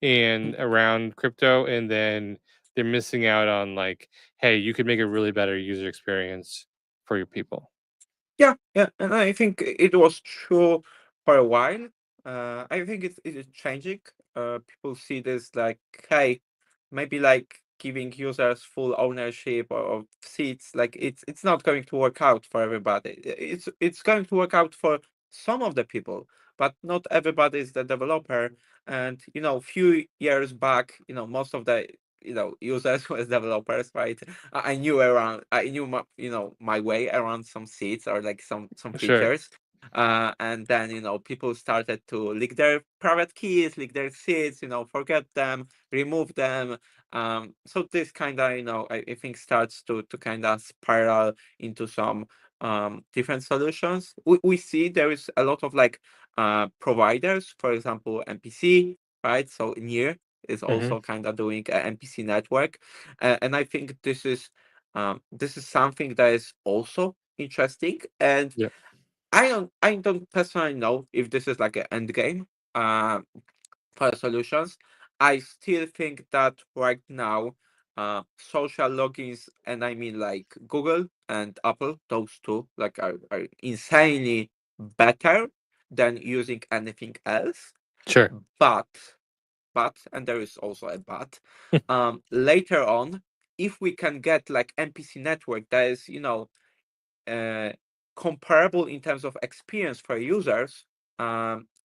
A: and around crypto, and then they're missing out on like, hey, you could make a really better user experience for your people.
B: Yeah, yeah, and I think it was true for a while. I think it is changing. People see this like, hey, maybe like giving users full ownership of seats, like it's not going to work out for everybody. It's going to work out for some of the people, but not everybody is the developer. And few years back, most of the users was developers, right? I knew my way around some seats or like some
A: Sure.
B: features. And then people started to leak their private keys, leak their seats, forget them, remove them. So this kind of I think starts to kind of spiral into some different solutions. We see there is a lot of like providers, for example, MPC, right? So Near is
A: Hmm.
B: also kind of doing an MPC network, and I think this is something that is also interesting. And
A: Yeah.
B: I don't personally know if this is like an end game uh, for solutions. I still think that right now, social logins, and I mean like Google and Apple, those two like are insanely better than using anything else.
A: Sure.
B: But and there is also a but, later on, if we can get like MPC network that is, uh, comparable in terms of experience for users,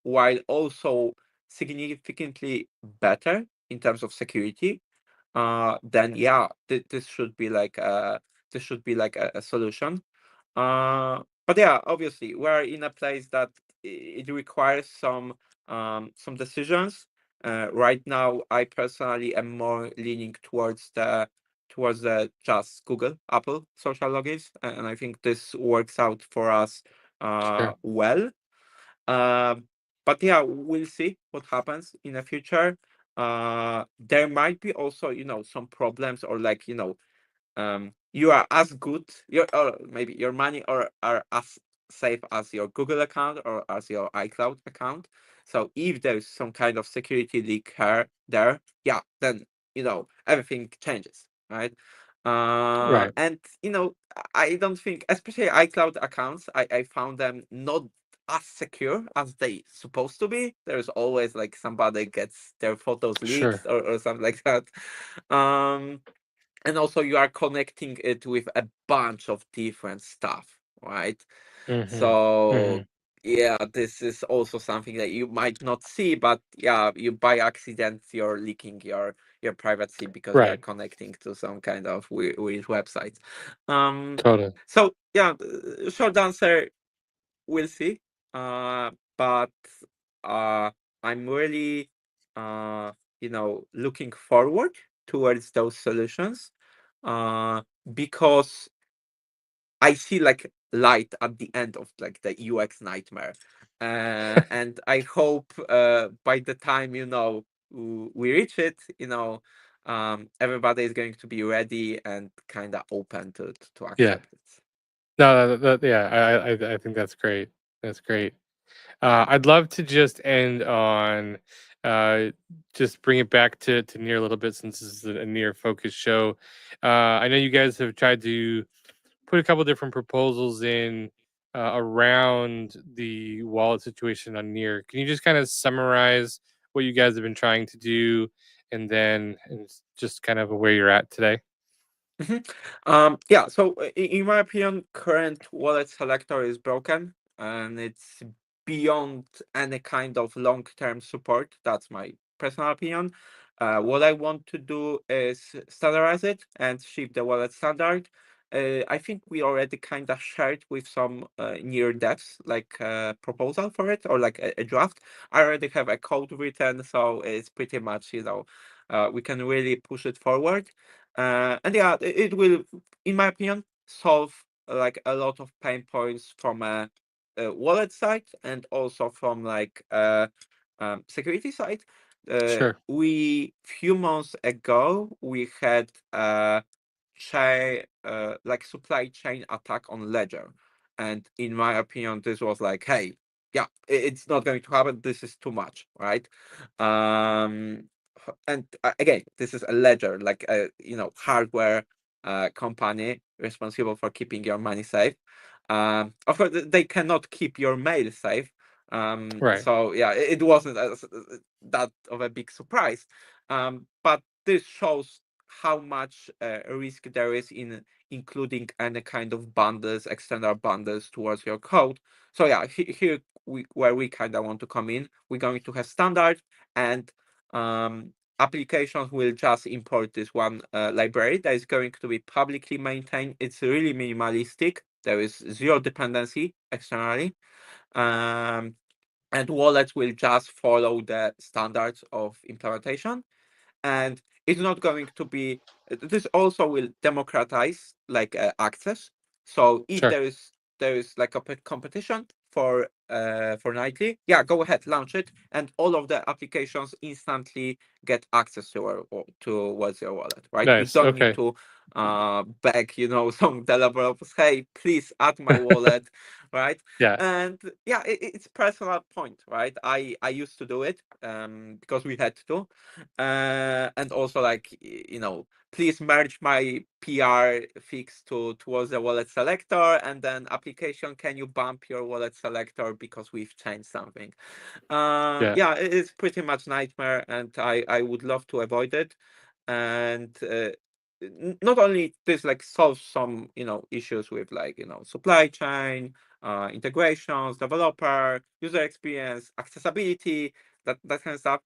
B: while also significantly better in terms of security, then yeah, this should be like a solution. But yeah, obviously we're in a place that it requires some decisions. Right now, I personally am more leaning towards the just Google, Apple social logins, and I think this works out for us
A: Sure.
B: well. Um, but yeah, we'll see what happens in the future. There might be also, some problems, or like, you are as good, or maybe your money are as safe as your Google account or as your iCloud account. So if there's some kind of security leak there, yeah, then everything changes, right?
A: Right.
B: And I don't think, especially iCloud accounts, I found them not as secure as they supposed to be. There's always like somebody gets their photos leaked,
A: Sure.
B: or something like that. Um, and also you are connecting it with a bunch of different stuff, right?
A: Hmm. Hmm.
B: So yeah, this is also something that you might not see, but yeah, you by accident you're leaking your privacy because you are
A: Right.
B: connecting to some kind of weird website. um
A: Totally.
B: so yeah, short answer, we'll see. But uh I'm really uh looking forward towards those solutions, uh because I see like light at the end of like the UX nightmare. And I hope by the time we reach it, everybody is going to be ready and kind of open to
A: Yeah.
B: accept it.
A: No, yeah, I think that's great. That's great. I'd love to just end on, uh, just bring it back to Near a little bit, since this is a Near focused show. I know you guys have tried to put a couple different proposals in, around the wallet situation on Near. Can you just kind of summarize what you guys have been trying to do, and just kind of where you're at today?
B: Mhm. Yeah, so in my opinion, current wallet selector is broken and it's beyond any kind of long-term support. That's my personal opinion. What I want to do is standardize it and ship the wallet standard. I think we already kind of shared with some near devs like a proposal for it, or like a draft. I already have a code written, so it's pretty much, we can really push it forward. And yeah, it will, in my opinion, solve like a lot of pain points from a wallet side, and also from like security side.
A: Sure.
B: We few months ago we had chain like supply chain attack on Ledger, and in my opinion, this was like, hey, yeah, it's not going to happen. This is too much, right? Um, and again, this is a ledger, like a hardware company responsible for keeping your money safe. Of course, they cannot keep your mail safe.
A: Right.
B: So yeah, it wasn't that of a big surprise. But this shows how much risk there is in including any kind of bundles, external bundles towards your code. So yeah, here where we kind of want to come in, we're going to have standard, and um, applications will just import this one library that is going to be publicly maintained. It's really minimalistic. There is zero dependency externally. Um, and wallets will just follow the standards of implementation. And it's not going to be, this also will democratize like access. So if
A: Sure.
B: there is there is like a competition for nightly, yeah, go ahead, launch it, and all of the applications instantly get access towards your wallet, right? You
A: Nice.
B: don't need
A: Okay.
B: to beg, some developers, hey, please add my wallet, right?
A: Yeah.
B: And yeah, it's personal point, right? I used to do it because we had to, and also like please merge my PR fix towards the wallet selector, and then application, can you bump your wallet selector because we've changed something?
A: Yeah.
B: Yeah, it's pretty much nightmare, and I would love to avoid it. And not only this like solves some issues with like supply chain, integrations, developer, user experience, accessibility, that kind of stuff.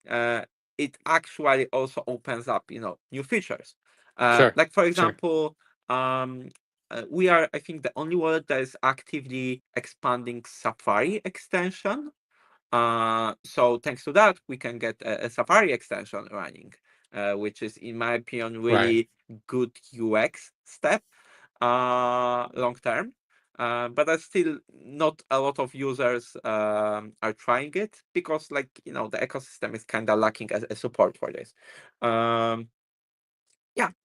B: uh, it actually also opens up new features.
A: Sure.
B: Like for
A: Sure.
B: example, we are, I think, the only wallet that is actively expanding Safari extension. So thanks to that, we can get a Safari extension running, which is, in my opinion,
A: Right.
B: really good UX step long term. But there's still not a lot of users are trying it because, like, the ecosystem is kind of lacking a support for this. Um,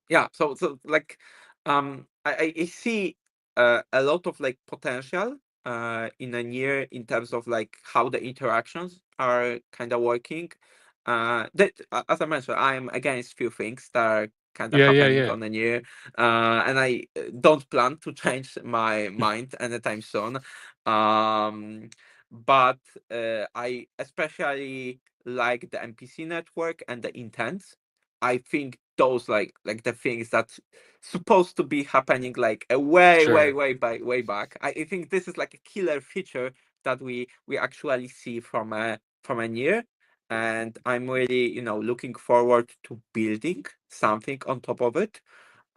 B: yeah. So like, I see a lot of like potential in a year in terms of like how the interactions are kind of working. That as I mentioned, I'm against few things that are kind of
A: Yeah. Yeah.
B: happening
A: Yeah.
B: on a year, and I don't plan to change my mind anytime soon. Um, but I especially like the NPC network and the intents. I think those like the things that's supposed to be happening like a
A: Sure.
B: way back. I think this is like a killer feature that we actually see from a year, and I'm really looking forward to building something on top of it.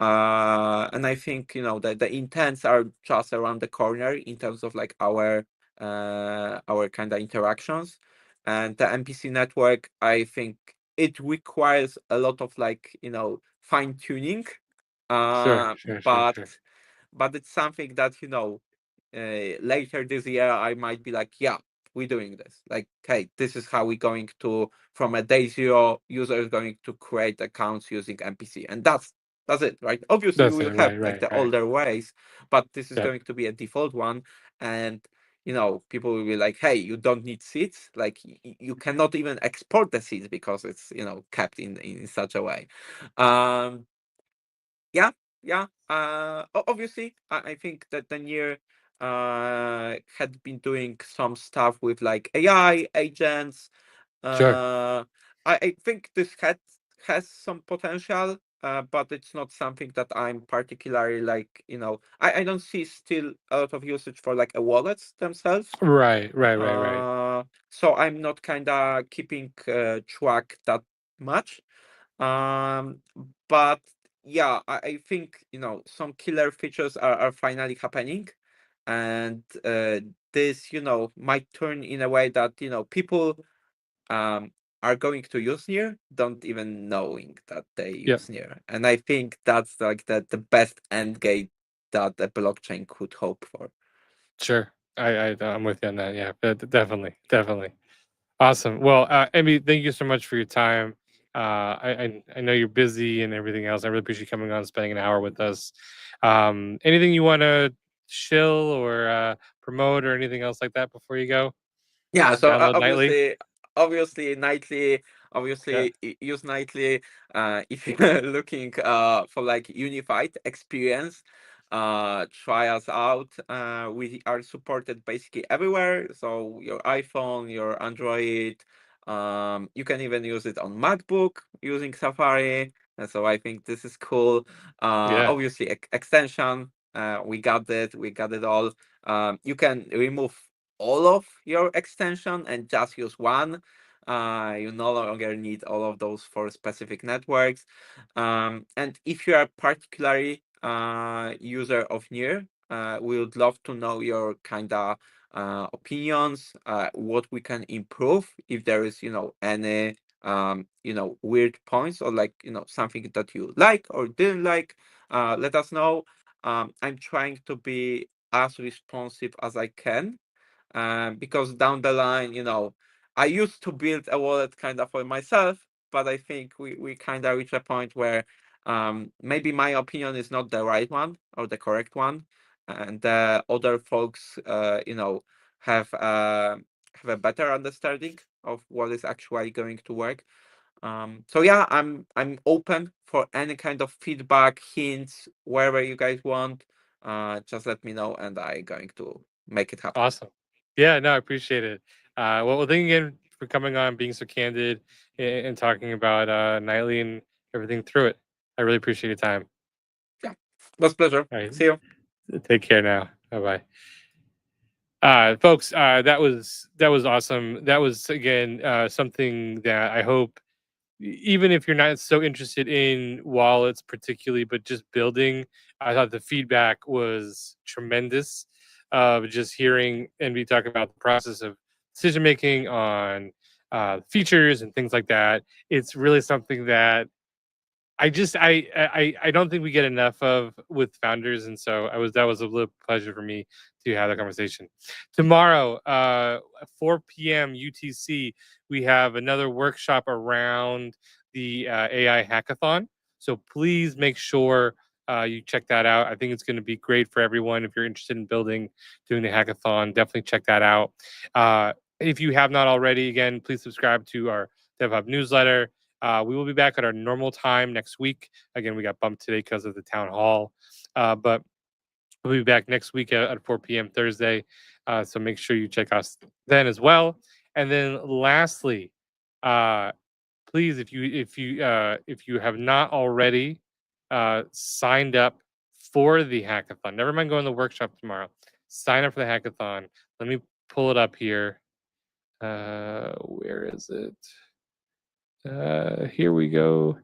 B: And I think the intents are just around the corner in terms of like our kind of interactions, and the NPC network. I think it requires a lot of like fine tuning,
A: Sure.
B: uh,
A: Sure. Sure.
B: but
A: Sure.
B: but it's something that later this year I might be like, yeah, we're doing this. Like, hey, this is how we're going to, from a day zero, user is going to create accounts using NPC, and that's it, right? Obviously,
A: That's
B: we'll
A: it.
B: have
A: Right.
B: like
A: Right.
B: the
A: Right.
B: older ways, but this is
A: Yeah.
B: going to be a default one, and people will be like, hey, you don't need seeds. Like, you cannot even export the seeds because it's kept in such a way. Um, yeah, yeah. Obviously, I think that the year had been doing some stuff with like AI agents.
A: Sure.
B: I think this has some potential, but it's not something that I'm particularly like. I don't see still a lot of usage for like a wallets themselves.
A: Right. Right. Right. Right.
B: So I'm not kind of keeping track that much. Um, but yeah, I think some killer features are finally happening, and this might turn in a way that people um are going to use near don't even knowing that they
A: Yep.
B: use near, and I think that's like the best end game that the blockchain could hope for.
A: Sure. I'm with you on that. Yeah. Definitely. Definitely. Awesome. Well, Emmy, thank you so much for your time. I know you're busy and everything else. I really appreciate you coming on, and spending an hour with us. Anything you want to shill or promote or anything else like that before you go?
B: Yeah, so
A: Download nightly.
B: obviously nightly,
A: Yeah.
B: use nightly. If you're looking for like unified experience, try us out. We are supported basically everywhere. So your iPhone, your Android, you can even use it on MacBook using Safari. And so I think this is cool.
A: Yeah.
B: Obviously extension. We got it all. You can remove all of your extension and just use one. You no longer need all of those for specific networks. And if you are particularly user of Near, we would love to know your kind of opinions, what we can improve, if there is, any weird points or like, something that you like or didn't like, let us know. I'm trying to be as responsive as I can, because down the line, I used to build a wallet kind of for myself, but I think we kind of reach a point where maybe my opinion is not the right one or the correct one, and other folks, have a better understanding of what is actually going to work. So yeah, I'm open for any kind of feedback, hints, wherever you guys want. Just let me know, and I'm going to make it happen.
A: Awesome. Yeah, no, I appreciate it. Well, thank you again for coming on, being so candid, and talking about Nightly and everything through it. I really appreciate your time.
B: Yeah, it was a pleasure.
A: All right,
B: See you.
A: take care now. Bye bye. Folks, that was awesome. That was again something that I hope, even if you're not so interested in wallets particularly, but just building, I thought the feedback was tremendous. Of just hearing Envy talk about the process of decision making on features and things like that. It's really something that I don't think we get enough of with founders, and so that was a real pleasure for me to have that conversation. Tomorrow, at 4 p.m. UTC, we have another workshop around the AI hackathon. So please make sure you check that out. I think it's going to be great for everyone. If you're interested in doing the hackathon, definitely check that out. If you have not already, again, please subscribe to our DevHub newsletter. We will be back at our normal time next week. Again, we got bumped today because of the town hall, but we'll be back next week at 4 p.m. Thursday. So make sure you check us then as well. And then lastly, please, if you have not already signed up for the hackathon, never mind going to the workshop tomorrow. Sign up for the hackathon. Let me pull it up here. Where is it? Here we go.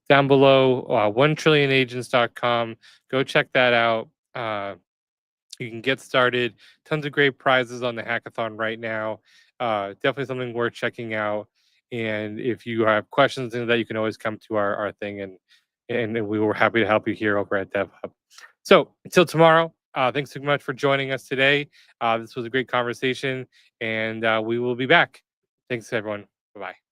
A: Down below, 1trillionagents.com. Go check that out. You can get started. Tons of great prizes on the hackathon right now. Definitely something worth checking out. And if you have questions and that, you can always come to our thing, and we were happy to help you here over at DevHub. So until tomorrow, thanks so much for joining us today. This was a great conversation, and we will be back. Thanks, everyone. Bye bye.